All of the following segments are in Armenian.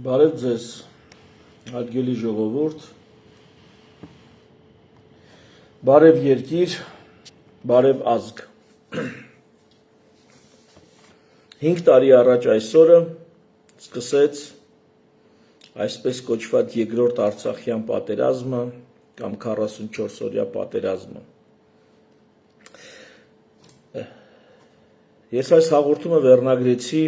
Բարև ձեզ, հարգելի ժողովուրդ, բարև երկիր, բարև ազգ։ 5 տարի առաջ այսօրը սկսեց այսպես կոչված երկրորդ Արցախյան պատերազմը կամ 44-օրյա պատերազմը։ Ես այս հաղորդումը վերնագրեցի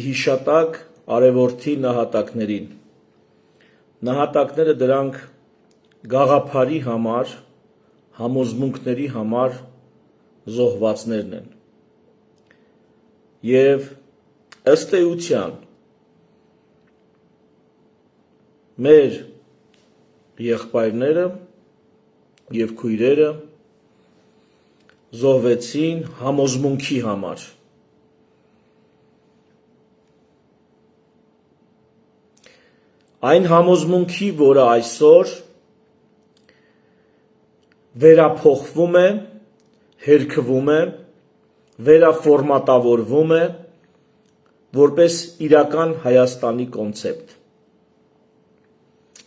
հիշատակ արևորդի նահատակներին։ Նահատակները դրանք գաղափարի համար, համոզմունքների համար զոհվածներն են։ Եվ ըստ էության մեր եղբայրները եւ քույրերը զոհվեցին համոզմունքի համար։ Այն համոզմունքի, որը այսօր վերափոխվում է, հերքվում է, վերաֆորմատավորվում է որպես իրական Հայաստանի կոնցեպտ։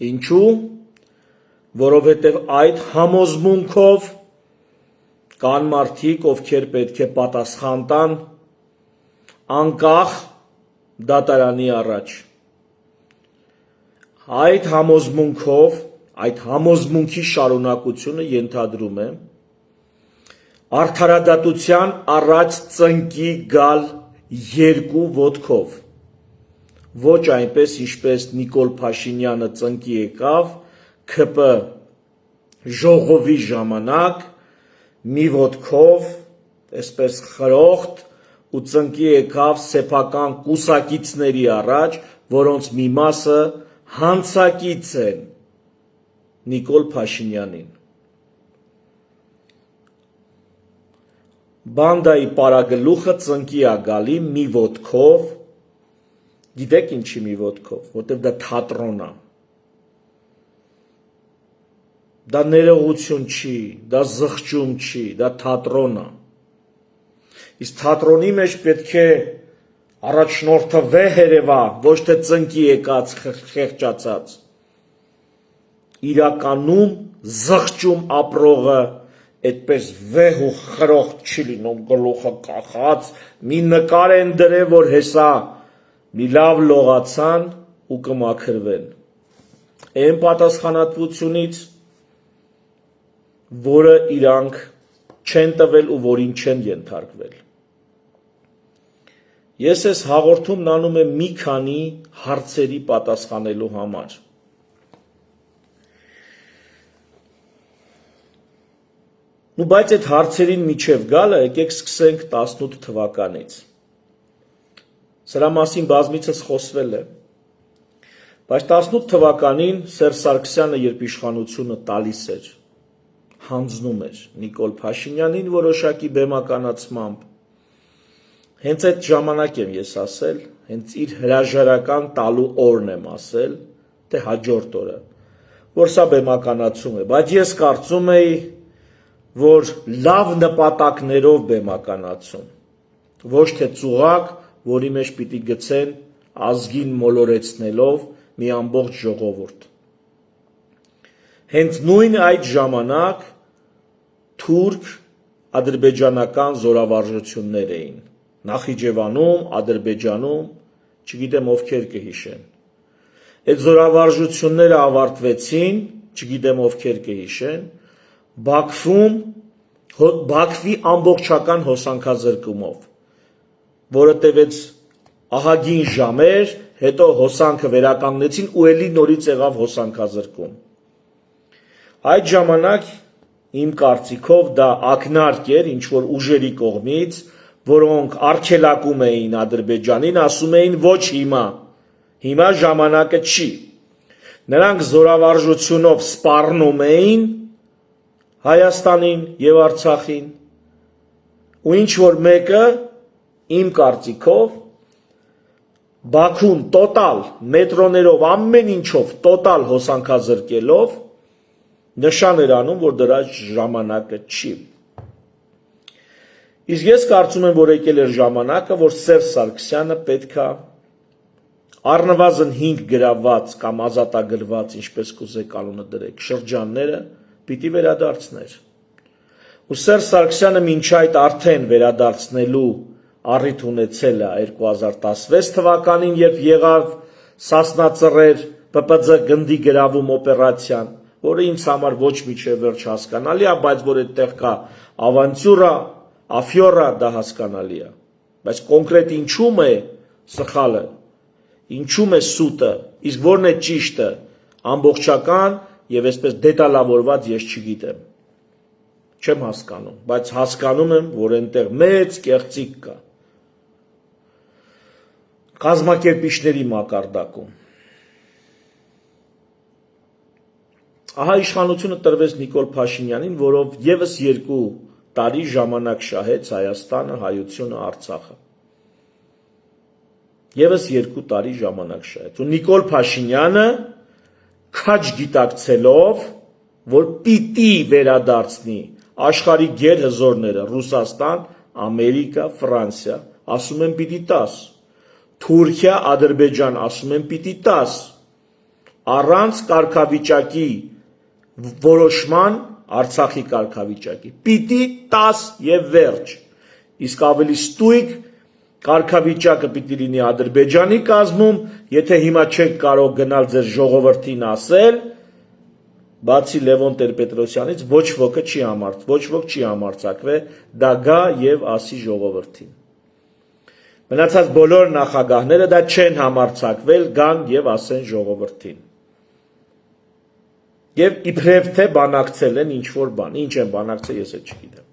Ինչու՞, որովհետև այդ համոզմունքով կան մարդիկ, ովքեր պետք է պատասխան տան անկախ դատարանի առաջ։ Այդ համոզմունքով, այդ համոզմունքի շարունակությունը ենթադրում է արդարադատության առաջ ծնկի գալ երկու ոտքով, ոչ այնպես, ինչպես Նիկոլ Փաշինյանը ծնկի եկավ ՔՊ ժողովի ժամանակ, մի ոտքով, այսպես խրոխտ ու ծնկի եկավ սեփական կուսակիցների առաջ, որոնց մի մասը հանցակից են Նիկոլ Փաշինյանին։ Բանդայի պարագլուխը ծնկի է գալի մի ոտքով, գիտեք ինչի մի ոտքով, որտեղ դա թատրոն է։ Դա ներողություն չի, դա զղջում չի, դա թատրոն է։ Իսկ թատրոնի մեջ պետք է առաջնորդը վեհերևա, ոչ թե ծնկի եկած խեղճացած։ Իրականում զղջում ապրողը այդպես վեհ ու խրոխտ չի լինում, գլուխը կախած, մի նկար են դրել, որ հեսա մի լավ լողացան ու կմաքրվեն։ Այն պատասխանատվությունից, որը իրանք չեն տվել ու որին չեն ենթարկվել։ Ես այս հաղորդումն անում եմ մի քանի հարցերի պատասխանելու համար։ Բայց այդ հարցերին միջև գալը եկեք սկսենք 18 թվականից։ Սրա մասին բազմիցս խոսվել է։ Բայց 18 թվականին Սերժ Սարգսյանը, երբ իշխանությունը տալիս էր, հանձնում էր Նիկոլ Փաշինյանին որոշակի բեմականացմամբ, հենց այդ ժամանակ եմ ես ասել, հենց իր հրաժարական տալու օրն եմ ասել, թե հաջորդ օրը, որ սա բեմականացում է, բայց ես կարծում էի, որ լավ նպատակներով բեմականացում, ոչ թե ծուղակ, որի մեջ պիտի գցեն ազգին մոլորեցնելով մի ամբողջ ժողովուրդ։ Հենց նույն այդ ժամանակ թուրք ադրբեջանական զորավարժություններ էին, Նախիջևանում, Ադրբեջանում, չգիտեմ ովքեր կհիշեն։ Այդ զորավարժությունները ավարտվեցին, չգիտեմ ովքեր կհիշեն, Բաքվի ամբողջական հոսանքազրկումով, որը տևեց ահագին ժամեր, հետո հոսանքը վերականգնեցին ու էլի նորից եղավ հոսանքազրկում։ Այդ ժամանակ իմ կարծիքով դա ակնարկ էր ինչ-որ ուժերի կողմից, որոնք արգելակում էին Ադրբեջանին, ասում էին ոչ հիմա ժամանակը չի։ Նրանք զորավարժությունով սպառնում էին Հայաստանին եւ Արցախին, ու ինչ-որ մեկը, իմ կարծիքով, Բաքուն տոտալ մետրոներով ամեն ինչով տոտալ հոսանքազրկելով նշան էր անում, որ դրա ժամանակը չի։ Իսկ ես կարծում եմ, որ եկել էր ժամանակը, որ Սերժ Սարգսյանը պետքա առնվազն 5 գրաված կամ ազատագրված, ինչպես կուզեք անունը դրեք, շրջանները պիտի վերադարձներ։ Ու Սերժ Սարգսյանը մինչ այդ արդեն վերադարձնելու առիթ ունեցել է 2016 թվականին, երբ եղավ Սասնա-Ծռեր ՊՊԾ գնդի գրավում օպերացիան, որը ինձ համար ոչ մինչև վերջ հասկանալի է, բայց որ այդտեղ կա ավանտյուրա, աֆյորա, դա հասկանալի է։ Բայց կոնկրետ ինչու՞մ է սխալը, ինչու՞մ է սուտը, իսկ որն է ճիշտը, ամբողջական եւ այսպես դետալավորված ես չգիտեմ։ Չեմ հասկանում, բայց հասկանում եմ, որ այնտեղ մեծ կեղծիք կա։ Կազմակերպիչների մակարդակում։ Ահա իշխանությունը տրվեց Նիկոլ Փաշինյանին, որով եւս 2 տարի ժամանակ շահեց Հայաստանը, Հայությունը, Արցախը։ Եվս 2 տարի ժամանակ շահեց։ Ու Նիկոլ Փաշինյանը քաջ գիտակցելով, որ պիտի վերադարձնի աշխարհի գերհզորները Ռուսաստան, Ամերիկա, Ֆրանսիա, ասում են պիտի 10, Թուրքիա, Ադրբեջան, ասում են պիտի 10, առանց կարգավիճակի որոշման Արցախի կարգավիճակի, պիտի 10 եւ վերջ, իսկ ավելի ստույգ կարգավիճակը պիտի լինի Ադրբեջանի կազմում, եթե հիմա չեք կարող գնալ ձեր ժողովրդին ասել, բացի Լևոն Տեր-Պետրոսյանից ոչ ոք չի համարձակվել, դա գա եւ ասի ժողովրդին։ Մնացած բոլոր նախագահները դա չեն համարձակվել, գան եւ ասեն ժողովրդին։ Եվ իբրև թե բանակցել են ինչ-որ բան, ինչ են բանակցել, ես էլ չգիտեմ։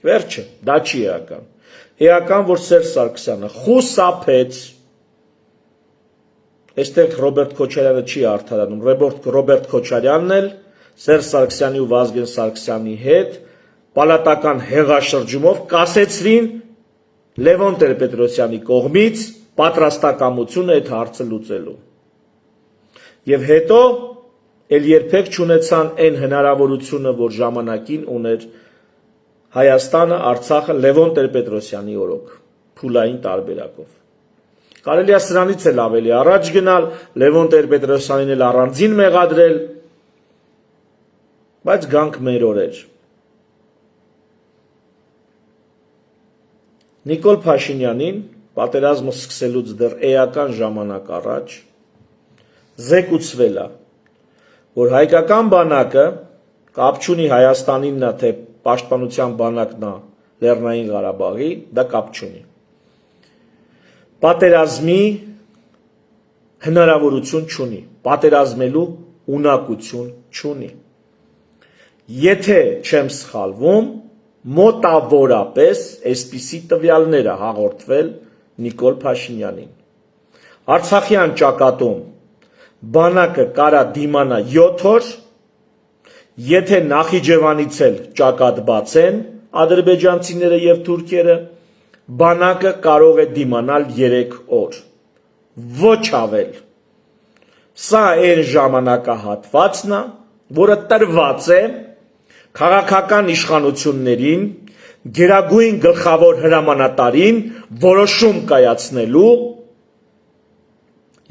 Վերջը, դա չի էական։ Էական, որ Սերժ Սարգսյանը խուսափեց, այստեղ Ռոբերտ Քոչարյանը չի արդարանում, Ռոբերտ Քոչարյանն էլ Սերժ Սարգսյանի ու Վազգեն Սարգսյանի հետ պալատական հեղաշրջումով կասեցրին Լևոն Տեր-Պետրոսյանի կողմից պատրաստակամությունը այդ հարցը լուծելու։ Եվ հետո էլ երբեք չունեցան այն հնարավորությունը, որ ժամանակին ուներ Հայաստանը, Արցախը Լևոն Տեր-Պետրոսյանի օրոք, փուլային տարբերակով։ Կարելի է սրանից էլ ավելի առաջ գնալ, Լևոն Տեր-Պետրոսյանին էլ առանձին մեղադրել, բայց գանք մեր օրեր։ Նիկոլ Փաշինյանին պատերազմը սկսելուց դեռ էական ժամանակ առաջ զեկուցվել է, որ հայկական բանակը կապ չունի Հայաստանինն է, թե պաշտպանության բանակն է Լեռնային Ղարաբաղի, դա կապ չունի։ Պատերազմի հնարավորություն չունի, պատերազմելու ունակություն չունի։ Եթե չեմ սխալվում, մոտավորապես այսպիսի տվյալներ է հաղորդվել Նիկոլ Փաշինյանին։ Արցախյան ճակատում բանակը կարա դիմանա 7 օր, եթե Նախիջևանից էլ ճակատ բացեն ադրբեջանցիները եւ թուրքերը, բանակը կարող է դիմանալ 3 օր, ոչ ավել։ Սա այն ժամանակահատվածն է, որը տրված է քաղաքական իշխանություններին, գերագույն գլխավոր հրամանատարին որոշում կայացնելու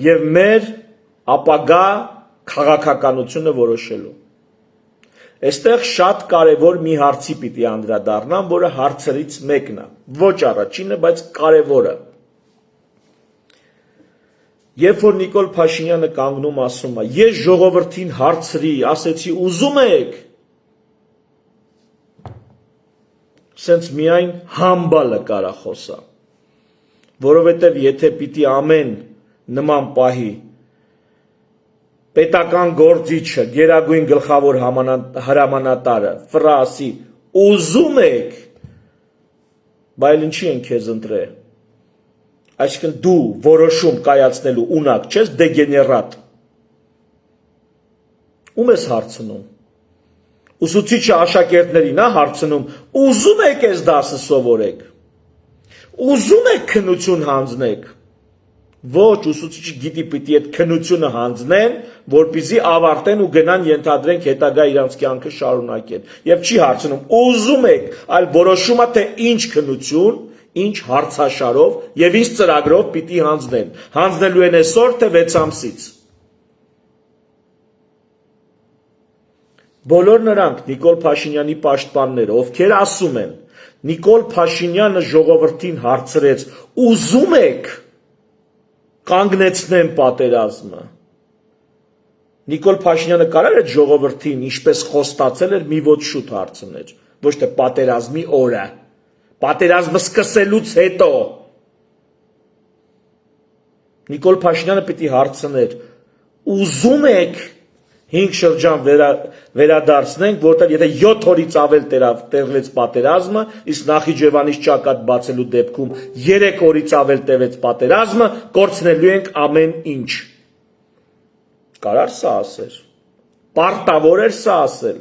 եւ մեր ապագա քաղաքականությունը որոշելու։ Այստեղ շատ կարևոր մի հարցի պիտի անդրադառնամ, որը հարցերից մեկն է, ոչ առաջինը, բայց կարևորը։ Երբ որ Նիկոլ Փաշինյանը կանգնում ասում է, ես ժողովրդին հարցրի, ասեցի ուզում եք, սենց միայն համբալը կարա խոսա, որովհետև եթե պիտի ամեն նման պահի պետական գործիչը, գերագույն գլխավոր հրամանատարը ֆրասի ուզում եք, բայց ինչի են քեզ ընտրել, այսինքն դու որոշում կայացնելու ունակ չես, դեգեներատ, ում ես հարցնում, ուսուցիչը աշակերտներին հարցնում, ուզում եք այս դասը սովորեք, ուզում եք քննություն հանձնեք, Ոչ, ուսուցիչը գիտի պիտի այդ քննությունը հանձնեն, որպեսզի ավարտեն ու գնան ենթադրենք հետագա իրանց կյանքը շարունակեն։ Եվ չի հարցնում, ուզում եք, այլ որոշում է թե ինչ քննություն, ինչ հարցաշարով եւ ինչ ծրագրով պիտի հանձնեն։ Հանձնելու են այսօր թե 6 ամսից։ Բոլոր նրանք Նիկոլ Փաշինյանի պաշտպանները, ովքեր ասում են, Նիկոլ Փաշինյանը ժողովրդին հարցրեց, ուզում եք կանգնեցնեն պատերազմը։ Նիկոլ Փաշինյանը կարա՞ր այդ ժողովրդին, ինչպես խոստացել էր, մի ոչ շուտ հարցներ, ոչ թե պատերազմի օրը, պատերազմը սկսելուց հետո։ Նիկոլ Փաշինյանը պիտի հարցներ, ուզում եք 5 շրջան վերադարձնենք, որտեղ եթե 7 օրից ավել տևեց պատերազմը, իսկ Նախիջևանից ճակատ բացելու դեպքում 3 օրից ավել տևեց պատերազմը, կորցնելու ենք ամեն ինչ։ Կարար սա ասել։ Պարտավոր էր սա ասել։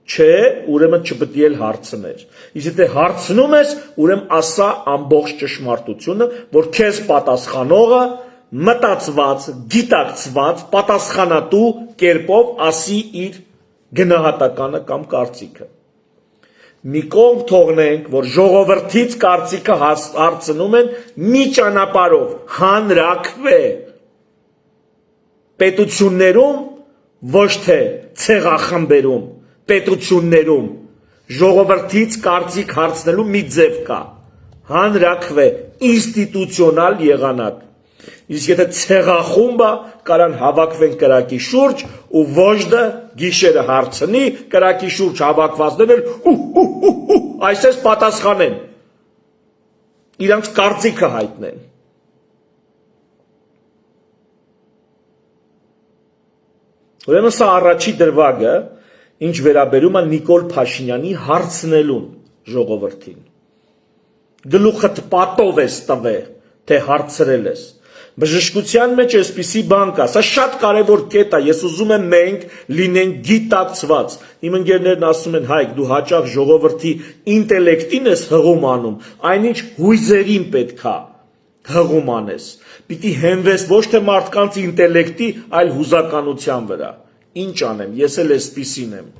Չէ, ուրեմն չպետք է հարցներ։ Իսկ եթե հարցնում ես, ուրեմն ասա ամբողջ ճշմարտությունը, որ քեզ պատասխանողը մտածված, գիտակցված, պատասխանատու կերպով ասի իր գնահատականը կամ կարծիքը։ Մի կողմ թողնենք, որ ժողովրդից կարծիքը հարցնում են մի ճանապարհով, հանրաքվե։ Պետություններում, ոչ թե ցեղախմբերում, պետություններում ժողովրդից կարծիք հարցնելու մի ձև կա։ Հանրաքվե, ինստիտուցիոնալ եղանակ։ Իսկ եթե ցեղախումբը կարան հավաքվեն կրակի շուրջ ու ոչդը գիշերը հարցնի կրակի շուրջ հավաքվածներ այսպես պատասխանեն իրանց կարծիքը հայտնեն ուրեմն սա առաջի դրվագը ինչ վերաբերում է Նիկոլ Փաշինյանի հարցնելուն ժողովրդին գլուխդ պատով ես տվե թե հարցրել ես Բժշկության մեջ այսպիսի բան կա, սա շատ կարևոր կետ է, ես ուզում եմ մենք լինենք գիտակցված, իմ ընկերներն ասում են Հայկ, դու հաճախ ժողովրդի ինտելեկտին ես հղում անում, այնինչ հույզերին պետք է հղում անես, պիտի հենվես ոչ թե մարդկանց ինտելեկտի, այլ հուզականության վրա, ինչ անեմ, ես էլ այսպիսին եմ,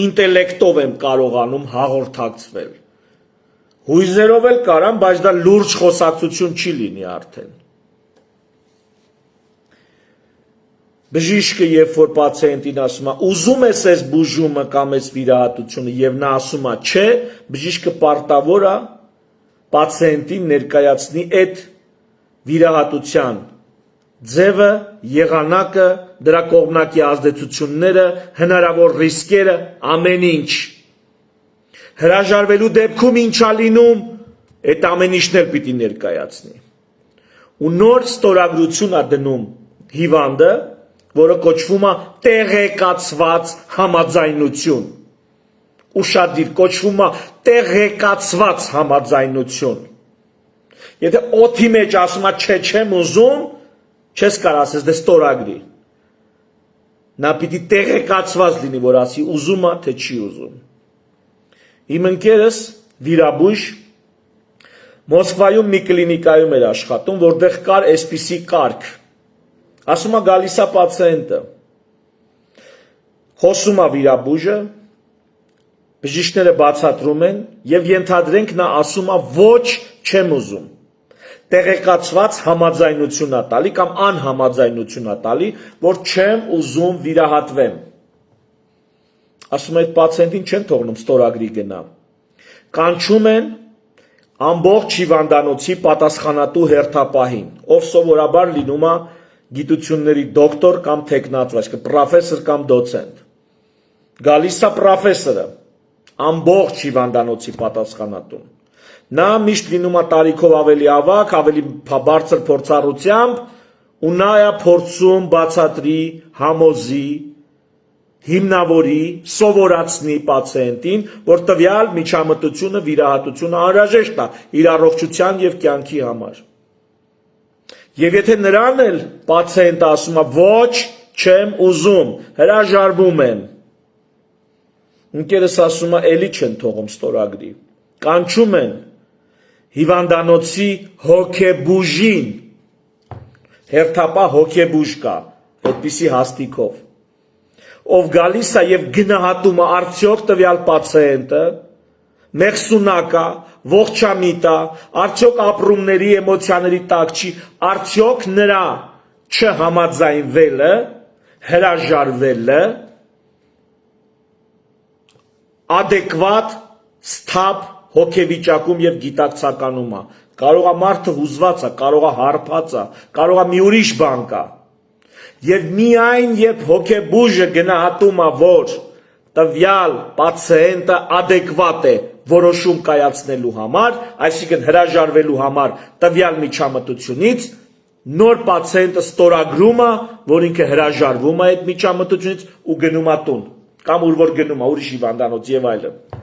ինտելեկտով եմ կարողանում հաղորդակցվել, հույզերով էլ կարամ, բայց դա լուրջ խոսակցություն չի լինի արդեն Բժիշկը երբ որ պացիենտին ասում է ուզում ես այս բուժումը կամ այս վիրահատությունը եւ նա ասում է չէ բժիշկը պարտավոր է պացիենտին ներկայացնի այդ վիրահատության ձևը եղանակը դրա կողմնակի ազդեցությունները հնարավոր ռիսկերը ամեն ինչ հրաժարվելու դեպքում ինչա լինում այդ ամեն ինչն էլ պիտի ներկայացնի ու նոր ստորագրություն է դնում հիվանդը որը կոչվում է տեղեկացված համաձայնություն ուշադիր կոչվում է տեղեկացված համաձայնություն եթե օդի մեջ ասում է չէ չեմ ուզում չես կարող ասես դե ստորագրի նա պիտի տեղեկացված լինի որ ասի ուզում է թե չի ուզում իմ ընկերս վիրաբույժ Մոսկվայում մի կլինիկայում էր աշխատում որտեղ կար այսպիսի կարգ Ասում է գալիս է պացիենտը, խոսում է վիրաբույժը, բժիշկները բացատրում են և ենթադրենք նա ասում է ոչ չեմ ուզում, տեղեկացված համաձայնություն է տալի կամ անհամաձայնություն է տալի, որ չեմ ուզում վիրահատվեմ։ Ասում է այդ պացիենտին չեն թողնում ստորագրի գնա, կանչում են ամբողջ հիվանդանոցի պատասխանատու հերթապահին, ով սովորաբար լինում է գիտությունների դոկտոր կամ թեկնածու, պրոֆեսոր կամ դոցենտ։ Գալիս է պրոֆեսորը, ամբողջ հիվանդանոցի պատասխանատուն։ Նա միշտ լինում է տարիքով ավելի ավագ, ավելի բարձր փորձառությամբ, ու նա է փորձում բացատրի, համոզի, հիմնավորի, սովորացնի պացիենտին, որ տվյալ միջամտությունը, վիրահատությունը անհրաժեշտ է իր առողջության եւ կյանքի համար։ Եվ եթե նրան էլ պացիենտը ասում է ոչ չեմ ուզում, հրաժարվում եմ, ընկերս ասում է էլի չեն թողում ստորագրի, կանչում են հիվանդանոցի հոգեբուժին, հերթապահ հոգեբուժ կա, այդպիսի հաստիքով, ով գալիս է եւ գնահատում է արդյոք տվյալ պացիենտը մեղսունակ է, ողջամիտ է, արդյոք ապրումների, էմոցիաների տակ չի, արդյոք նրա չհամաձայնվելը, հրաժարվելը ադեկվատ, սթափ հոգեվիճակում եւ գիտակցականում է։ Կարող է մարդը հուզված է, կարող է հարբած է, կարող է մի ուրիշ բան կա։ Եվ միայն երբ հոգեբուժը գնահատում է, որ տվյալ պացիենտը ադեկվատ է որոշում կայացնելու համար, այսինքն հրաժարվելու համար տվյալ միջամտությունից, նոր պացիենտը ստորագրում է, որ ինքը հրաժարվում է այդ միջամտությունից ու գնում է տուն, կամ ուր որ գնում է, ուրիշ հիվանդանոց եւ այլն։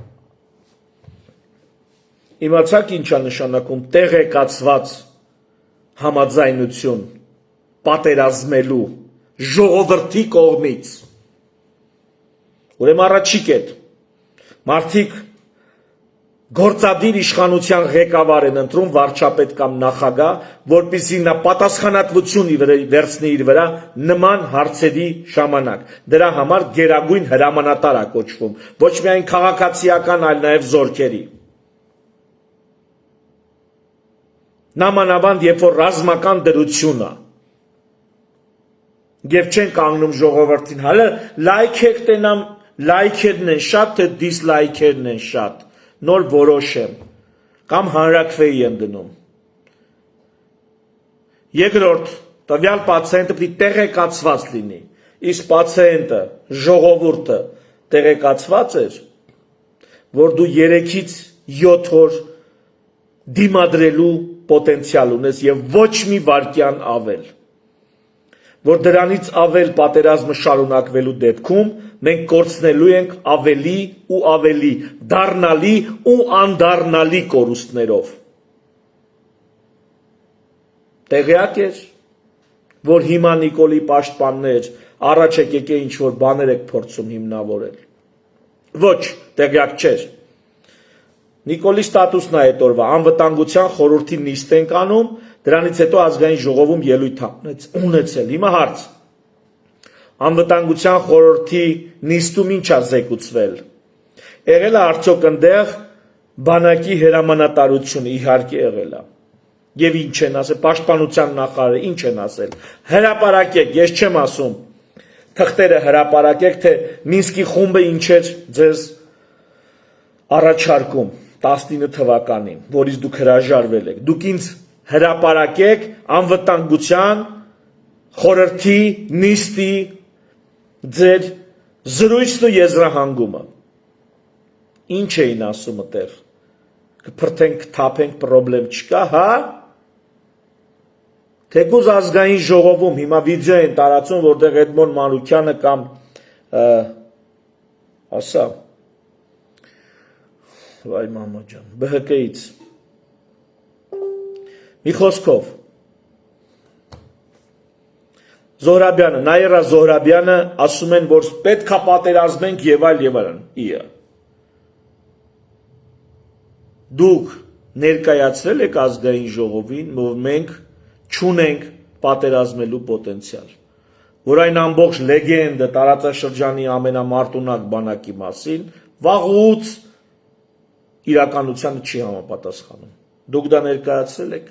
Իմացաք ինչ է նշանակում տեղեկացված համաձայնություն պատերազմելու ժողովրդի կողմից։ Ուրեմն առաջի կետ մարդիկ գործադիր իշխանության ղեկավար են ընտրում վարչապետ կամ նախագահ, որպեսզի նա պատասխանատվություն վերցնի իր վրա նման հարցերի ժամանակ։ Դրա համար գերագույն հրամանատար է կոչվում, ոչ միայն քաղաքացիական, այլ նաև զորքերի։ Նամանավանդ երբ որ ռազմական դրություն է, եւ չեն կանգնում ժողովրդին, հələ լայքեր տենամ, լայքերն են շատ, թե դիսլայքերն են շատ, նոր որոշեմ, կամ հանրաքվեի եմ դնում։ Երկրորդ, տվյալ պացիենտը պիտի տեղեկացված լինի, իսկ պացիենտը, ժողովուրդը տեղեկացված էր, որ դու 3-ից 7 օր դիմադրելու պոտենցիալ ունես եւ ոչ մի վայրկյան ավել, որ դրանից ավել պատերազմը շարունակվելու դեպքում մենք կորցնելու ենք ավելի ու ավելի դառնալի ու անդառնալի կորուստներով։ Տեղյակ ես, որ հիմա Նիկոլի պաշտպաններ առաջ եկեք ինչ որ բաներ եք փորձում հիմնավորել։ Ոչ, տեղյակ չէր։ Նիկոլի ստատուսն է այդ օրվա անվտանգության խորհրդի նիստ ենք անում, դրանից հետո ազգային ժողովում ելույթ ունեցել։ Հիմա հարց։ Անվտանգության խորհրդի նիստում ինչ է զեկուցվել։ Եղել է արդյոք այնտեղ բանակի հրամանատարությունը, իհարկե եղել է։ Եվ ինչ են ասել, պաշտպանության նախարարը ինչ են ասել։ Հրապարակեք, ես չեմ ասում, թղթերը հրապարակեք, թե Մինսկի խումբը ինչ էր ձեզ առաջարկում 19 թվականին, որից դուք հրաժարվել եք։ Դուք ինձ հրապարակեք անվտանգության խորհրդի նիստի ձեր զրույցն ու եզրահանգումը։ Ինչ էին ասում այդտեղ։ Կփրթենք, թափենք, պրոբլեմ չկա, հա։ Թեկուզ ազգային ժողովում հիմա վիդեո են տարածում, որտեղ Էդմոն Մանուկյանը կամ ասա վայ մամա ջան, ԲՀԿ-ից մի խոսքով Զոհրաբյանը, Նաիրա Զոհրաբյանը ասում են, որ պետք է պատերազմենք եւ այլն, իա։ Դուք ներկայացրել եք ազգային ժողովին, որ մենք չունենք պատերազմելու պոտենցիալ, որ այն ամբողջ լեգենդը տարածաշրջանի ամենամարտունակ բանակի մասին վաղուց իրականությանը չի համապատասխանում։ Դուք դա ներկայացրել եք։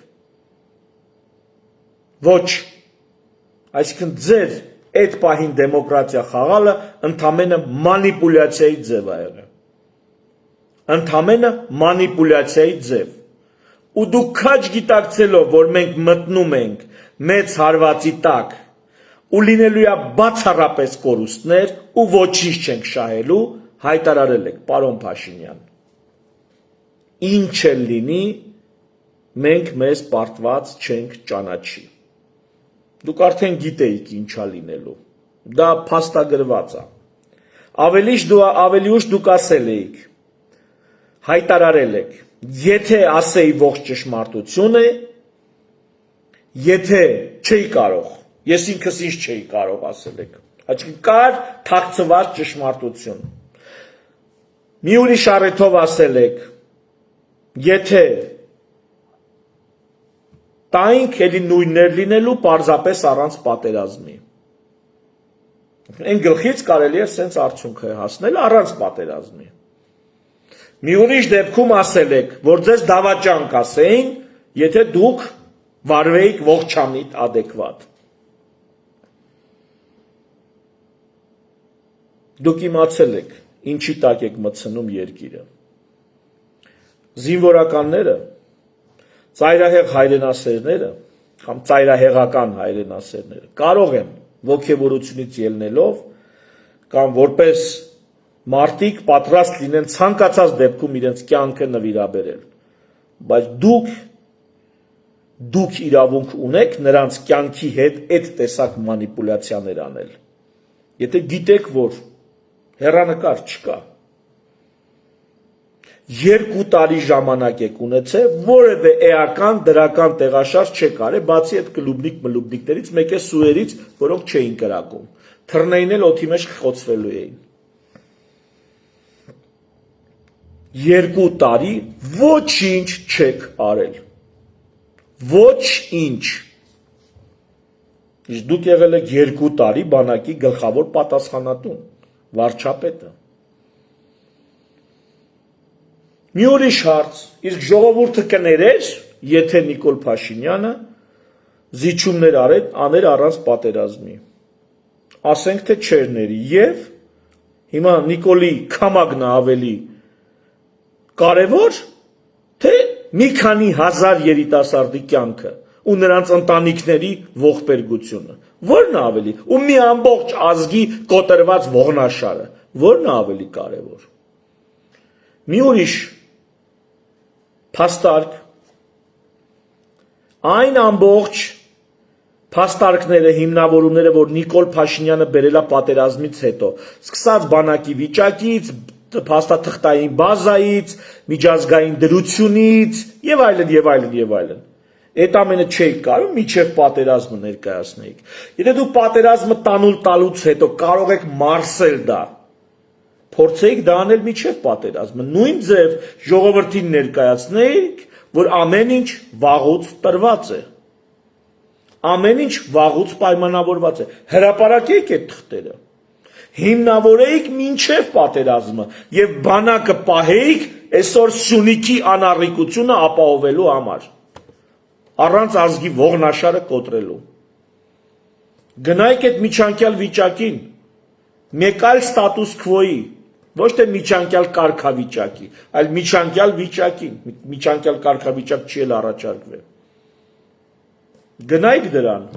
Ոչ, այսինքն ձեր այդ պահին դեմոկրատիա խաղալը ընդամենը մանիպուլյացիայի ձև է եղել։ Ընդամենը մանիպուլյացիայի ձև։ Ու դուք քաջ գիտակցելով, որ մենք մտնում ենք մեծ հարվածի տակ ու լինելու է բացառապես կորուստներ ու ոչինչ չենք շահելու, հայտարարել եք, պարոն Փաշինյան։ Ինչ էլ լինի, մենք մեզ պարտված չենք ճանաչի։ Դուք արդեն գիտեիք ինչա լինելու։ Դա փաստագրված է։ Ավելի ուշ դուք ասել էիք, հայտարարել եք, եթե ասեի ողջ ճշմարտությունը, եթե չէի կարող, ես ինքս ինձ չէի կարող ասել եք, այսինքն կար թաքցված ճշմարտություն։ Մի ուրիշ առիթով ասել եք, եթե տայինք էլի նույններ լինելու պարզապես առանց պատերազմի։ Այն գլխից կարելի է սենց արդյունքը հասնել առանց պատերազմի։ Մի ուրիշ դեպքում ասել եք, որ ձեզ դավաճան կասեին, եթե դուք վարվեիք ողջամիտ adekvat։ Դուք իմացել եք, ինչի տակ եք մտցնում երկիրը։ Զինվորականները, ծայրահեղ հայրենասերները, կամ ծայրահեղական հայրենասերները կարող են ոգևորությունից ելնելով կամ որպես մարդիկ պատրաստ լինեն ցանկացած դեպքում իրենց կյանքը նվիրաբերել, բայց դուք իրավունք ունեք նրանց կյանքի հետ այդ տեսակ մանիպուլյացիաներ անել։ Եթե գիտեք, որ հեռանկար չկա, 2 տարի ժամանակ եք ունեցել, որևէ էական դրական տեղաշարժ չեք արել, բացի այդ կլուբնիկներից, մեկ է սուրերից, որոնք չէին կրակում, թռնեին էլ օդի մեջ խոցվելու էին։ 2 տարի ոչինչ չեք արել, ոչինչ։ Իսկ դուք եղել եք 2 տարի բանակի գլխավոր պատասխանատուն, վարչապետը։ Մի ուրիշ հարց, իսկ ժողովուրդը կներեր, եթե Նիկոլ Փաշինյանը զիջումներ աներ առանց պատերազմի։ Ասենք թե չէր ների, եւ հիմա Նիկոլի քամագն ավելի կարևոր, թե մի քանի հազար երիտասարդի կյանքը ու նրանց ընտանիքների ողբերգությունը։ Որն ավելի, ու մի ամբողջ ազգի կոտրված ողնաշարը, որն ավելի կարևոր։ Մի ուրիշ փաստարկ, այն ամբողջ փաստարկները, հիմնավորումները, որ Նիկոլ Փաշինյանը բերել է պատերազմից հետո, սկսած բանակի վիճակից, փաստաթղթային բազայից, միջազգային դրությունից եւ այլն եւ այլն եւ այլն։ Այդ ամենը չէիք կարող միջև պատերազմը ներկայացնեիք։ Եթե դու պատերազմը տալուց հետո կարող եք մարսել դա, փորձեիք դա անել միջև պատերազմը, նույն ձև ժողովրդին ներկայացնեիք, որ ամեն ինչ վաղուց տրված է, ամեն ինչ վաղուց պայմանավորված է, հրապարակեիք այդ թղթերը, հիմնավորեիք մինչև պատերազմը եւ բանակը պահեիք այսօր Սյունիքի անառիկությունը ապահովելու համար, առանց ազգի ողնաշարը կոտրելու։ Գնայիք այդ միջանկյալ վիճակին, մեկ այլ ստատուս քվոյի, ոչ թե միջանկյալ կարգավիճակի, այլ միջանկյալ վիճակին, միջանկյալ կարգավիճակ չի էլ առաջարկվել։ Գնայիք դրան։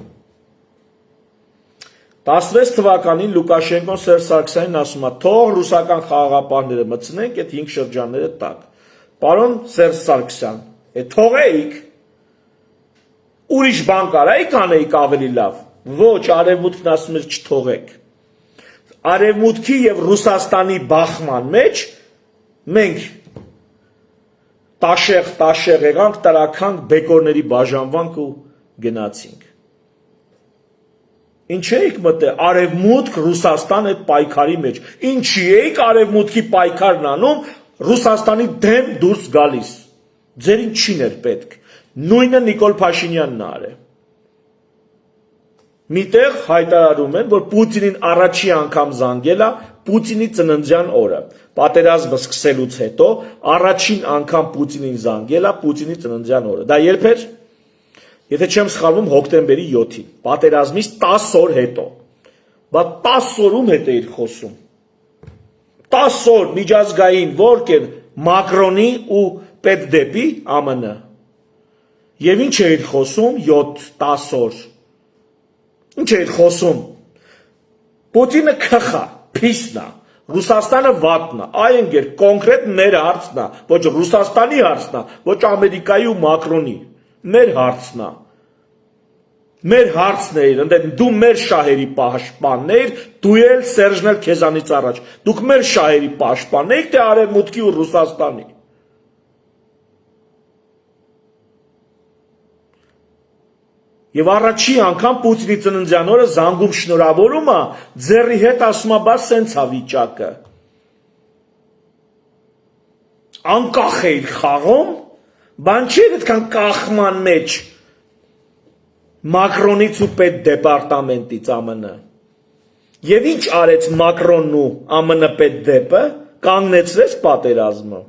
16 թվականին Լուկաշենկոն Սերժ Սարգսյանին ասում է, թող ռուսական խաղաղապահները մտցնենք այդ 5 շրջանները տակ։ Պարոն Սերժ Սարգսյան, թողեիք, ուրիշ բան կարայիք անեիք ավելի լավ։ Ոչ, արևմուտքն ասում է չթողեք։ Արևմուտքի եւ Ռուսաստանի բախման մեջ մենք տաշեղ եղանք, տրականք, բեկորների բաժանվանք ու գնացինք։ Ինչ էիք մտել արևմուտք Ռուսաստան այդ պայքարի մեջ։ Ինչի էիք արևմուտքի պայքարն անում Ռուսաստանի դեմ դուրս գալիս։ Ձեր ինչին էր պետք։ Նույնը Նիկոլ Փաշինյանն արել։ Միտեղ հայտարարում են, որ Պուտինին առաջի անգամ զանգել է Պուտինի ծննդյան օրը։ Պատերազմը սկսելուց հետո առաջին անգամ Պուտինին զանգել է Պուտինի ծննդյան օրը։ Դա երբ էր։ Եթե չեմ սխալվում, հոկտեմբերի 7-ին, պատերազմից 10 օր հետո։ Բա 10 օրում հետ էիր խոսում։ 10 օր միջազգային ворկեր Մակրոնի ու պետդեպի ԱՄՆ։ Եվ ինչ էիր խոսում 7-10 օր։ Ինչ էիր խոսում։ Պուտինը քխա, փիսնա, Ռուսաստանը վատնա, այ ընկեր, կոնկրետ մեր հարցն է, ոչ Ռուսաստանի հարցն է, ոչ Ամերիկայի ու Մակրոնի։ Մեր հարցն է։ Մեր հարցն էր, ընդ դու մեր շահերի պաշտպանն էր, դու էլ Սերժն էլ քեզանից առաջ։ Դուք մեր շահերի պաշտպանն եք, թե Արևմուտքի ու Ռուսաստանի։ Եվ առաջի անգամ Պուտինի ծննդյան օրը զանգում շնորհավորում է, ձեռի հետ ասում է, բա սենց է վիճակը։ Անկախ էիր խաղում, բան չէր այդքան կախման մեջ, Մակրոնից ու պետդեպարտամենտից ԱՄՆ։ Եվ ինչ արեց Մակրոնն ու ԱՄՆ պետդեպը, կանգնեցրեց պատերազմը։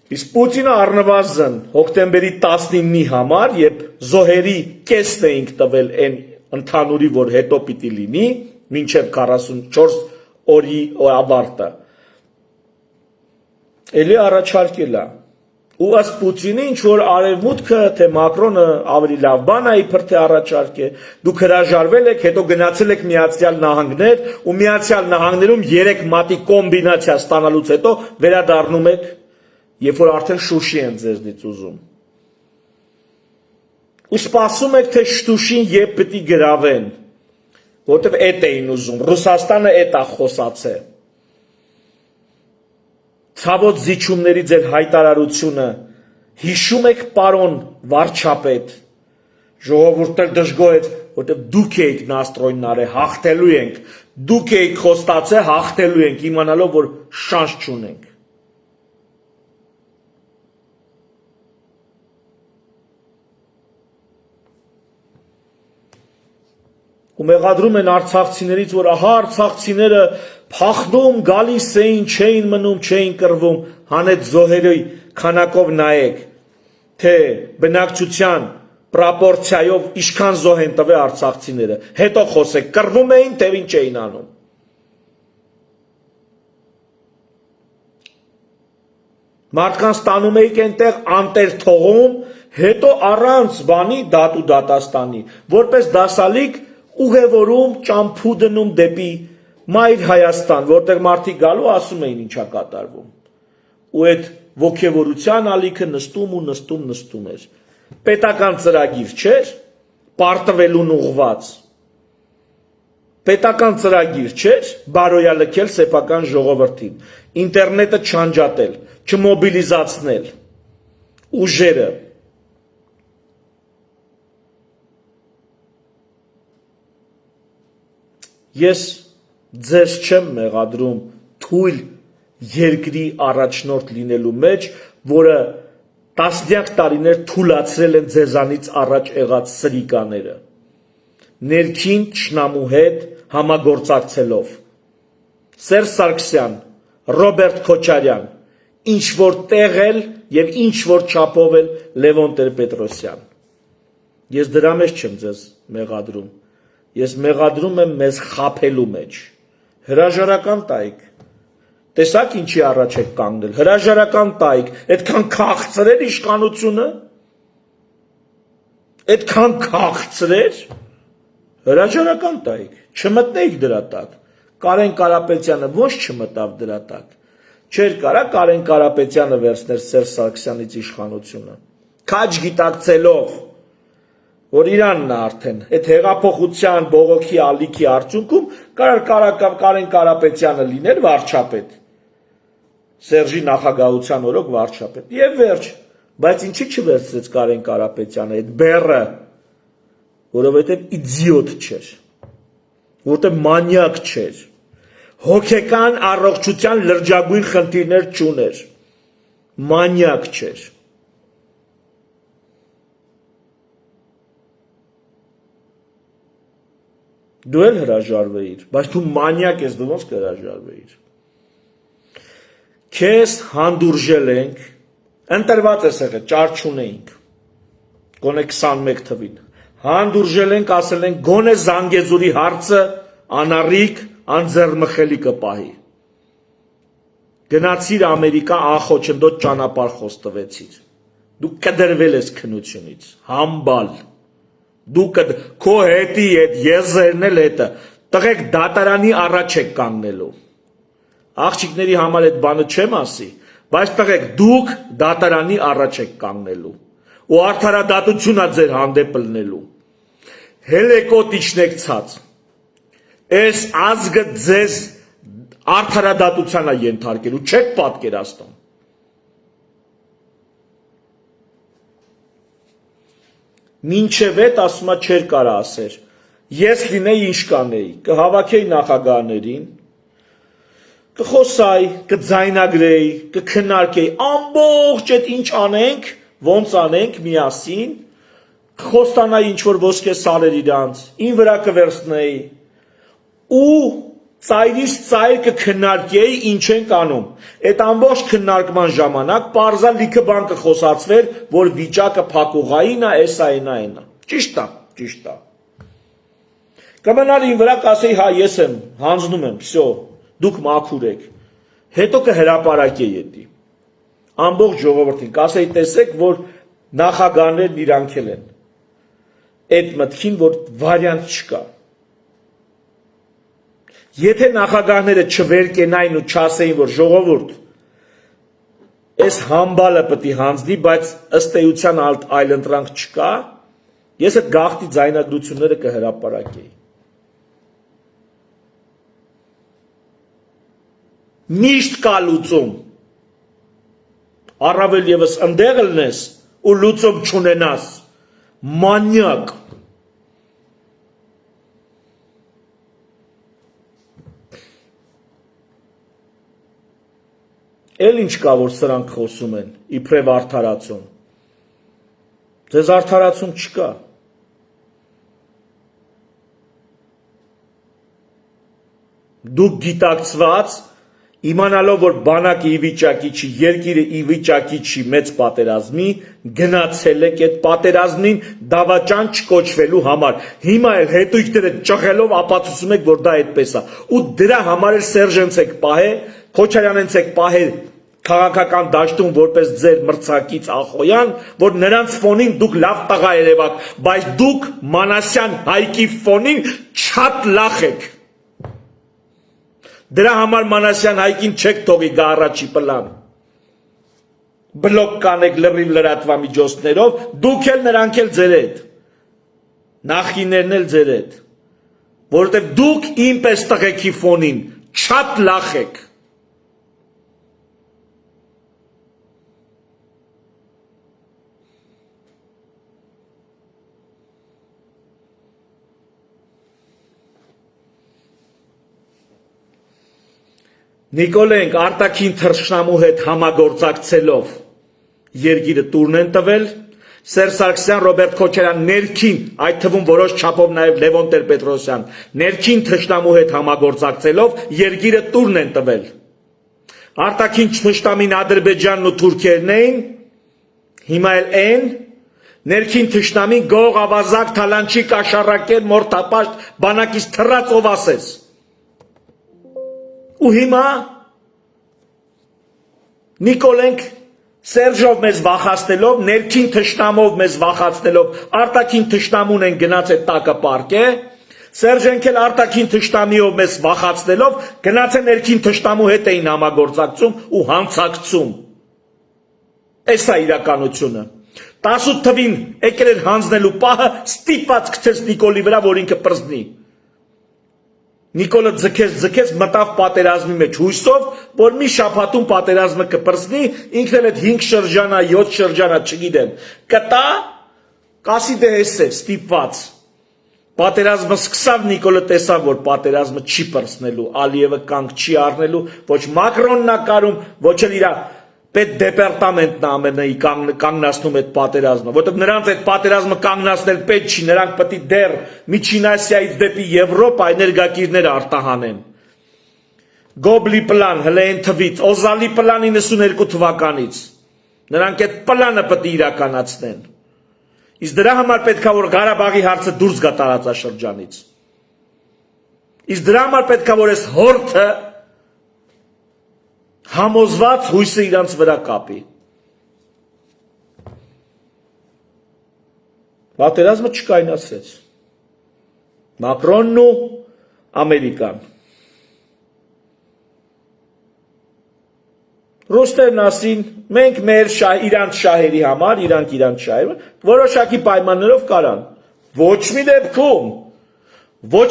Իսկ Պուտինը առնվազն հոկտեմբերի 19-ի համար, երբ զոհերի կեսն էինք տվել այն ընդհանուրի, որ հետո պիտի լինի, մինչև 44 օրի ավարտը, էլի առաջարկել է։ Ու ըստ Պուտինի ինչ որ արևմուտքը, թե Մակրոնը ավելի լավ բան է իբր թե առաջարկե, դուք հրաժարվել եք, հետո գնացել եք Միացյալ Նահանգներ ու Միացյալ Նահանգներում 3 մատի կոմբինացիա ստանալուց հետո վերադառնում եք, երբ որ արդեն Շուշի են ձեզնից ուզում։ Ու սպասում եք, թե Շուշին երբ պիտի գրավեն, որտեվ էդ էին ուզում, Ռուսաստանը էդ է խոսացել։ Ցավոտ զիջումների ձեր հայտարարությունը հիշում եք պարոն վարչապետ, ժողովուրդը դժգոհեց, որտեղ դուք եք նաստրոյն արել, հաղթելու ենք, դուք եք խոստացել, հաղթելու ենք, իմանալով, որ շանս չունենք։ Ու մեղադրում են արցախցիներից, որ ահա արցախցիները փախնում, գալիս էին, չէին մնում, չէին կռվում, հանեց զոհերի քանակով նայեք, թե բնակչության պրոպորցիայով ինչքան զոհ են տվել արցախցիները, հետո խոսեք, կռվում էին, թե ինչ էին անում։ Մարդկանց տանում էիք այնտեղ անտեր թողում, հետո առանց բանի դատու դատաստանի, որպես դասալիկ ուղևորում, ճամփու դնում դեպի Մայր Հայաստան, որտեղ մարդիկ գալու ասում էին ինչա կատարվում։ Ու այդ ոգևորության ալիքը նստում էր։ Պետական ծրագիր չէր, պարտվելուն ուղված։ Պետական ծրագիր չէր, բարոյալքել սեփական ժողովրդին, ինտերնետը չանջատել, չմոբիլիզացնել, ուժերը։ Ես ձեզ չեմ մեղադրում թույլ երկրի առաջնորդ լինելու մեջ, որը տասնյակ տարիներ թուլացրել են ձեզանից առաջ եղած սրիկաները, ներքին թշնամու հետ համագործակցելով, Սերժ Սարգսյան, Ռոբերտ Քոչարյան, ինչ որ տեղել եւ ինչ որ չափով էլ Լևոն Տեր-Պետրոսյան։ Ես դրա մեջ չեմ ձեզ մեղադրում, ես մեղադրում եմ մեզ խաբելու մեջ, հրաժարական տայք, տեսակ ինչի առաջ եք կանգնել, հրաժարական տայք, այդքան քաղցրեր իշխանությունը, այդքան քաղցրեր, հրաժարական տայք, չմտնեիք դրա տակ, Կարեն Կարապետյանը ոչ չմտավ դրա տակ, չէր կարա Կարեն Կարապետյանը վերցներ Սերժ Սարգսյանից իշխանությունը, քաջ գիտակցելով, որ Իրանն է արդեն, այդ հեղափոխության բողոքի ալիքի արդյունքում Կարեն Կարապետյանը լիներ վարչապետ, Սերժի նախագահության օրոք վարչապետ, եւ վերջ, բայց ինչի չվերցրեց Կարեն Կարապետյանը այդ բեռը, որովհետեւ իդիոտ չէր, որովհետեւ մանյակ չէր, հոգեկան առողջության լրջագույն խնդիրներ չուներ, մանյակ չէր։ Դու էլ հրաժարվեիր, բայց դու մանյակ ես, դու ոնց կհրաժարվեիր։ Քեզ հանդուրժել ենք, ընտրված ես եղել, ճար չունեինք, գոնե 21 թվին, հանդուրժել ենք, ասել ենք, գոնե Զանգեզուրի հարցը անառիկ, անձեռմխելի կպահի։ Գնացիր Ամերիկա, անխոչնդոտ ճանապարհ խոստվեցիր, դու կդրվել ես քնությունից, համբալ, դու քո հետի այդ եզերն էլ հետը, տղեկ դատարանի առաջ եք կանգնելու, աղջիկների համար այդ բանը չեմ ասի, բայց տղեկ դուք դատարանի առաջ եք կանգնելու, ու արդարադատությունա ձեր հանդեպ լնելու, հելեկոտ իջնեք ցած, այս ազգը ձեզ արդարադատության է ենթարկելու, չեք պատկերացնում։ Մինչև այդ ասումա չեր կարա ասեր, ես լինեի ինչ կանեի, կհավաքեի նախագահներին, կխոսայի, կձայնագրեի, կքննարկեի, ամբողջ այդ ինչ անենք, ոնց անենք միասին, խոստանայի ինչ-որ ոսկե սարեր իրանց, ին վրա կվերցնեի, ու ծայրից ծայր կքննարկեի ինչ ենք անում, այդ ամբողջ քննարկման ժամանակ պարզա լիքը բան կխոսացվեր, որ վիճակը փակուղային է, էսա այնա, ճիշտ է, կմնար ին վրա կասեի, հա ես եմ, հանձնում եմ, վсё, դուք մաքուր եք, հետո կհրապարակեի էդի, ամբողջ ժողովրդին, կասեի տեսեք, որ նախագահներն իրանք էլ են, այդ մտքին, որ վարյանտ չկա, եթե նախագահները չվերկենային ու չասեին, որ ժողովուրդ, այս համբալը պտի հանձնի, բայց ըստ էության այլ ընտրանք չկա, ես այդ գաղթի ձայնագրությունները կհրապարակեի։ Միշտ կա լուծում, առավել ևս ընդեղ լնես ու լուծում չունենաս, մանյակ, էլ ինչ կա, որ սրանք խոսում են, իբրև արդարացում, ձեզ արդարացում չկա, դուք գիտակցված, իմանալով, որ բանակը ի վիճակի չի, երկիրը ի վիճակի չի մեծ պատերազմի, գնացել եք այդ պատերազմին դավաճան չկոչվելու համար, հիմա էլ հետույքները ճղելով ապացուցում եք, որ դա այդպես է, ու դրա համար էլ Սերժենց եք պահել, Քոչարյանենց եք պահել քաղաքական դաշտում որպես ձեր մրցակից Ախոյան, որ նրանց ֆոնին դուք լավ տղա երևաք, բայց դուք Մանասյան Հայկի ֆոնին շատ լախ եք։ Դրա համար Մանասյան Հայկին չեք թողի գա առաջի պլան։ Բլոկ կանեք լրիվ լրատվամիջոցներով, դուք էլ նրանք էլ ձեր հետ։ Նախկիներն էլ ձեր հետ։ Որովհետև դուք ինպես տղեկի ֆոնին շատ լախ եք։ Նիկոլենք արտաքին թռչնամու հետ համագործակցելով երկիրը տուրն են տվել, Սերժ Սարգսյան, Ռոբերտ Քոչարյան ներքին, այդ թվում որոշ չափով նաև Լևոն Տեր-Պետրոսյան, ներքին թշնամու հետ համագործակցելով երկիրը տուրն են տվել։ Արտաքին թշնամին Ադրբեջանն ու Թուրքիերն էին, հիմա էլ են, ներքին թշնամին գող ավազակ թալանչի կաշառակեր մորթապաշտ բանակից թռած ով ասես։ Ու հիմա Նիկոլենք Սերժով մեզ վախացնելով, ներքին թշնամով մեզ վախացնելով, արտաքին թշնամուն են գնաց այդ տակը պարկե, Սերժենք էլ արտաքին թշնամիով մեզ վախացնելով, գնաց է ներքին թշնամու հետ էին համագործակցում ու հանցակցում։ Էս է իրականությունը։ 18 թվին եկել էր հանձնելու պահը, ստիպված գցեց Նիկոլի վրա, որ ինքը պրզնի։ Նիկոլը ձգեց մտավ պատերազմի մեջ հույսով, որ մի շաբաթում պատերազմը կպրծնի, ինքն էլ այդ 5 շրջանա, 7 շրջանա, չգիտեմ, կտա, կասի դե էս է, ստիպված։ Պատերազմը սկսավ, Նիկոլը տեսավ, որ պատերազմը չի պրծնելու, Ալիևը կանգ չի առնելու, ոչ Մակրոնն է կարում, ոչ էլ իր պետդեպարտամենտն ամենայի կանգնացնում այդ պատերազմը, որտեղ նրանց այդ պատերազմը կանգնացնել պետք չի, նրանք պետք է դեռ Միջին Ասիայից դեպի Եվրոպա էներգակիրներ արտահանեն։ Գոբլի պլան հլեն թվից, Օզալի պլան 92 թվականից։ Նրանք այդ պլանը պետք է իրականացնեն։ Իսկ դրա համար պետք է որ Ղարաբաղի հարցը դուրս գա տարածաշրջանից։ Իսկ դրա համար պետք է որ այս հորթը համոզված հույսը իրանց վրա կապի։ Պատերազմը չկայնացրեց։ Մակրոնն ու Ամերիկան։ Ռուսներն ասին, մենք մեր իրանց շահերի համար, իրանք շահերը, որոշակի պայմաններով կարան։ Ոչ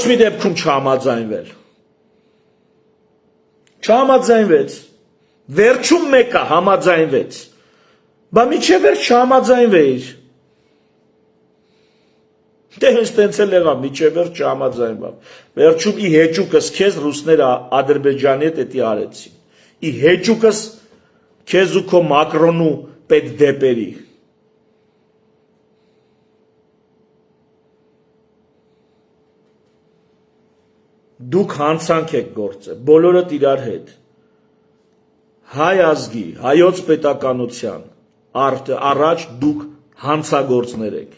մի դեպքում չհամաձայնվել։ Չհամաձայնվեց։ Վերջում մեկը համաձայնվեց, բա միջև վերջ չհամաձայնվեիր, դե հենց տենց էլ եղավ, միջև վերջ չհամաձայնվավ, վերջում ի հեճուկս քեզ ռուսները Ադրբեջանի հետ էդի արեցին, ի հեճուկս քեզ ու քո Մակրոնու պետդեպերի, դուք հանցանք եք գործել, բոլորդ իրար հետ, հայ ազգի, հայոց պետականության առաջ դուք հանցագործներ եք,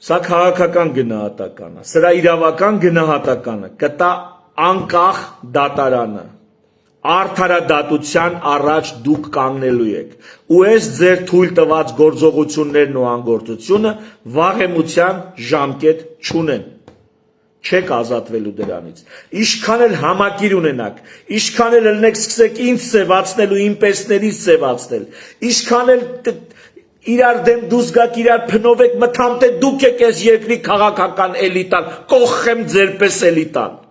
սա քաղաքական գնահատականը, սրա իրավական գնահատականը կտա անկախ դատարանը, արդարադատության առաջ դուք կանգնելու եք, ու այս ձեր թույլ տված գործողություններն ու անգործությունը վաղեմության ժամկետ չունեն, չեք ազատվելու դրանից, իշքան էլ համակիր ունենաք, իշքան էլ ելնեք սկսեք ինձ սևացնել ու իմ պեսներից սևացնել, իշքան էլ իրար դեմ դուս գաք իրար փնովեք մթամ թե դուք եք ես երկրի քաղաքական էլիտան, կողխեմ ձեր պես էլիտան,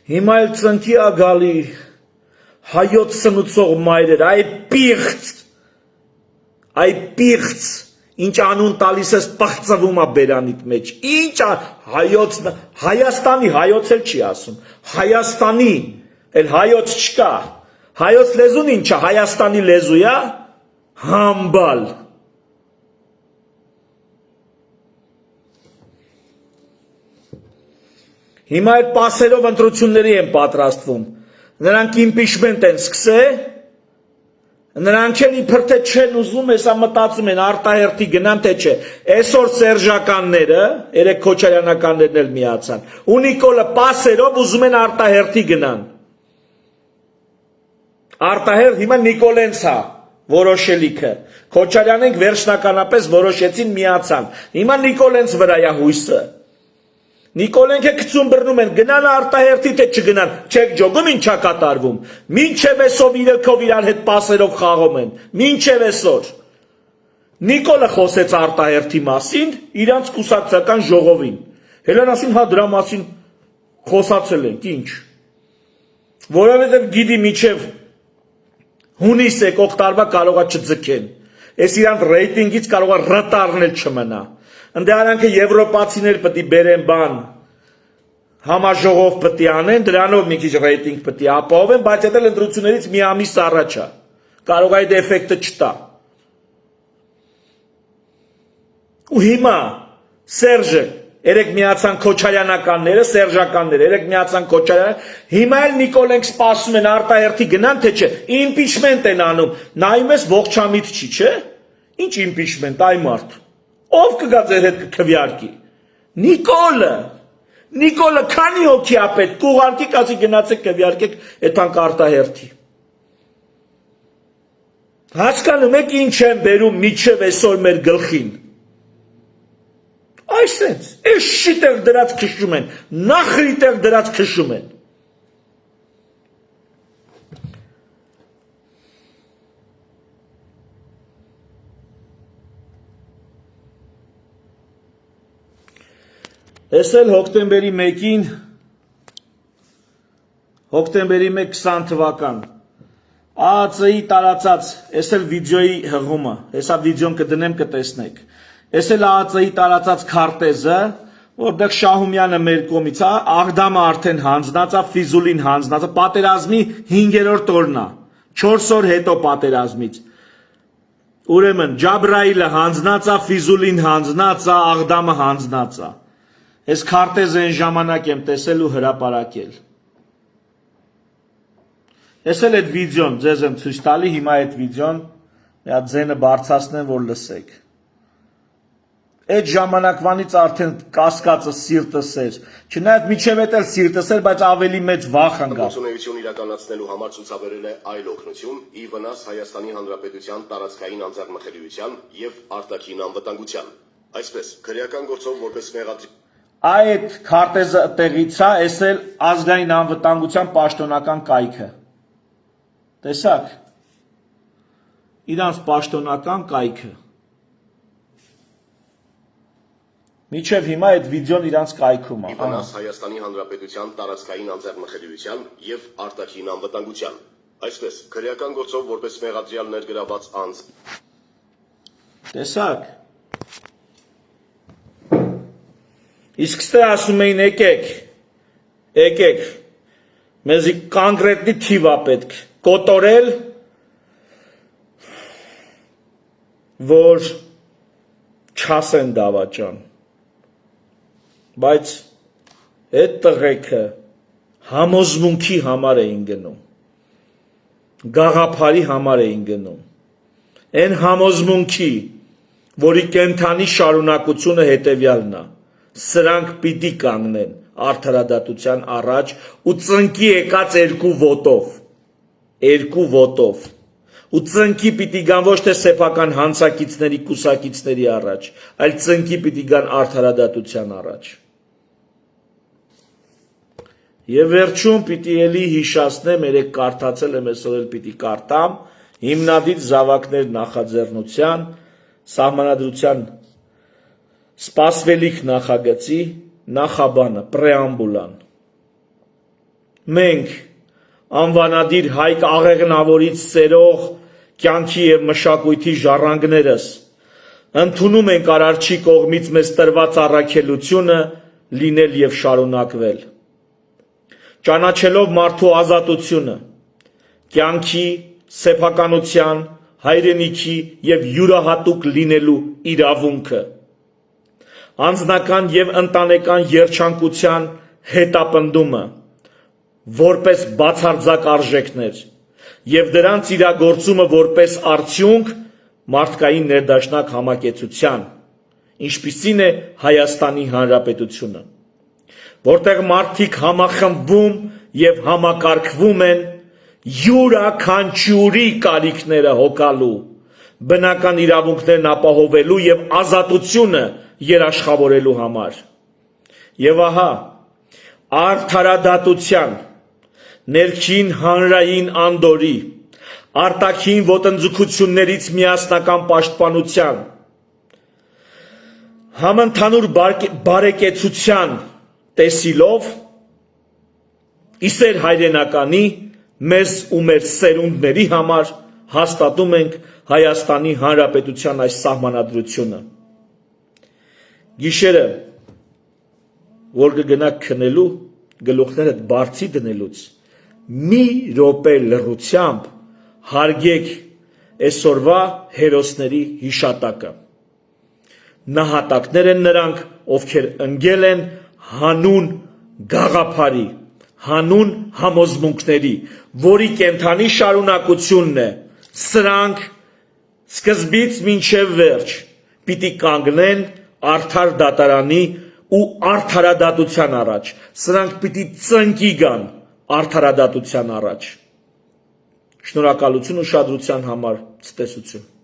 հիմա էլ ծնկի ագալի հայոց սնուցող մայրեր, այ պիղծ, ինչ անուն տալիս ես պղծվում է բերանիդ մեջ, ինչ Հայաստանի, հայոց էլ չի ասում, Հայաստանի, էլ հայոց չկա, հայոց լեզուն ինչ է, Հայաստանի լեզու է, համբալ, հիմա այդ պասերով ընտրությունների են պատրաստվում, նրանք իմպիչմենտ են սկսել, նրանք էլ իբր թե չեն ուզում, հեսա մտածում են արտահերթի գնան թե չէ, այսօր Սերժականները, երեք Քոչարյանականներն էլ միացան, ու Նիկոլը պասերով ուզում են արտահերթի գնան, արտահերթ հիմա Նիկոլենց է որոշելիքը, Քոչարյանենք վերջնականապես որոշեցին միացան, հիմա Նիկոլենց վրա է հույսը, Նիկոլենք է գցում բռնում են, գնան արտահերթի թե չգնան, չեք ջոգում ինչա կատարվում, մինչև այսով իրեքով իրար հետ պասերով խաղում են, մինչև այսօր, Նիկոլը խոսեց արտահերթի մասին, իրանց կուսակցական ժողովին, հելան ասին հա դրա մասին խոսացել ենք, ինչ, որովհետև գիտի մինչև հունիս եկող տարվա կարողա չձգեն, այս իրանց ռեյտինգից կարողա ռտարն էլ չմնա, Ընդ արանքը եվրոպացիներ պետք է բերեն բան, համաժողով պետք է անեն, դրանով մի քիչ ռեյտինգ պետք է ապահովեն, բայց դա ընտրություններից մի ամիս առաջ է, կարող է այդ էֆեկտը չտա։ Ու հիմա Սերժը, երեք միացան Քոչարյանականները, Սերժականները, երեք միացան Քոչարյան, հիմա էլ Նիկոլենք սպասում են արտահերթի գնան թե չէ, իմպիչմենտ են անում, նայում ես ողջամիտ չի, չէ, ինչ իմպիչմենտ, այ մարդ Ով կգա ձեր հետ կքվյարկի, Նիկոլը քանի հոգի է պետք, կուղարկի կասի գնացեք կվյարկեք էտանք արտահերթի, հասկանում եք ինչ են բերում միջև այսօր մեր գլխին, այսենց, այս շիտեղ դրած քշում են, նախրիտեղ դրած քշում են, Ես էլ հոկտեմբերի 1-ին, հոկտեմբերի 1 20 թվական, ԱԱՑ-ի տարածած, ես էլ վիդեոյի հղումը, հեսա վիդեոն կդնեմ կտեսնեք, ես էլ ԱԱՑ-ի տարածած քարտեզը, որտեղ Շահումյանը մեր կողմից է, Աղդամը արդեն հանձնած է, Ֆիզուլին հանձնած է, պատերազմի 5-րդ օրն է, 4 օր հետո պատերազմից, ուրեմն Ջաբրայիլը հանձնած է, Ֆիզուլին հանձնած է, Աղդամը հանձնած է, Ես քարտեզը այն ժամանակ եմ տեսել ու հրապարակել։ Ես էլ այդ վիդեոն ձեզ եմ ցույց տալի, հիմա այդ վիդեոն մի հատ ձենը բարձրացնեմ, որ լսեք։ Այդ ժամանակվանից արդեն կասկածը սիրտս էր։ Չնայած միջև էլ սիրտս էր, բայց ավելի մեծ վախ ընկավ։ Գործունեություն իրականացնելու համար ցուցաբերել է այլ օգնություն՝ ի վնաս Հայաստանի Հանրապետության տարածքային անձեռնմխելիության եւ արտաքին անվտանգության։ Այսպես, քրեական գործով որպես մեղադրի Այդ քարտեզը տեղից է, այս էլ ազգային անվտանգության պաշտոնական կայքը։ Տեսակ։ Իրանց պաշտոնական կայքը։ Միջև հիմա այդ վիդեոն իրանց կայքում է։ Իվանաս Հայաստանի Հանրապետության տարածքային անձեռնմխելիության եւ արտաքին անվտանգության։ Այսպես, քրեական գործով որպես մեղադրյալ ներգրաված անձ։ Տեսակ։ Իսկ ստե ասում էին եկեք, մեզի կոնկրետնի թիվ է պետք, կոտորել, որ չասեն դավաճան, բայց այդ տղեկը համոզմունքի համար էին գնում, գաղափարի համար էին գնում, այն համոզմունքի, որի կենթանի շարունակությունը հետևյալն է, սրանք պիտի կանգնեն արդարադատության առաջ ու ծնկի եկած երկու ոտով, ու ծնկի պիտի գան ոչ թե սեփական հանցակիցների, կուսակիցների առաջ, այլ ծնկի պիտի գան արդարադատության առաջ։ Եվ վերջում պիտի էլի հիշացնեմ, երեք կարդացել եմ, այսօր էլ պիտի կարդամ, հիմնադիր զավակներ նախաձեռնության, սահմանադրության սպասվելիք նախագծի նախաբանը, պրեամբուլան։ Մենք անվանադիր Հայկ Աղեղնավորից ծերող կյանքի և մշակույթի ժառանգներս ընդունում ենք Արարչի կողմից մեզ տրված առաքելությունը լինել և շարունակվել։ Ճանաչելով մարդու ազատությունը, կյանքի, սեփականության, հայրենիքի և յուրահատուկ լինելու իրավունքը, անձնական և ընտանեկան երջանկության հետապնդումը, որպես բացարձակ արժեքներ և դրանց իրագործումը որպես արդյունք մարդկային ներդաշնակ համակեցության, ինչպիսին է Հայաստանի Հանրապետությունը, որտեղ մարդիկ համախմբվում և համակարգվում են յուրաքանչյուրի կարիքները հոգալու, բնական իրավունքներն ապահովելու և ազատությունը երաշխավորելու համար։ Եվ ահա, արդարադատության, ներքին հանրային անդորի, արտաքին ոտնձգություններից միասնական պաշտպանության, համընդհանուր բարեկեցության տեսիլով իսեր հայրենականի մեզ ու մեր սերունդների համար հաստատում ենք Հայաստանի Հանրապետության այս սահմանադրությունը։ Գիշերը, որ կգնաք քնելու, գլուխներդ բարձի դնելուց, մի րոպե լռությամբ հարգեք այսօրվա հերոսների հիշատակը։ Նահատակներ են նրանք, ովքեր ընկել են հանուն գաղափարի, հանուն համոզմունքների, որի կենթանի շարունակությունն է, սրանք սկզբից մինչև վերջ պիտի կանգնեն արդար դատարանի ու արդարադատության առաջ, սրանք պիտի ծնկի գան արդարադատության առաջ։ Շնորհակալություն ուշադրության համար, ցտեսություն։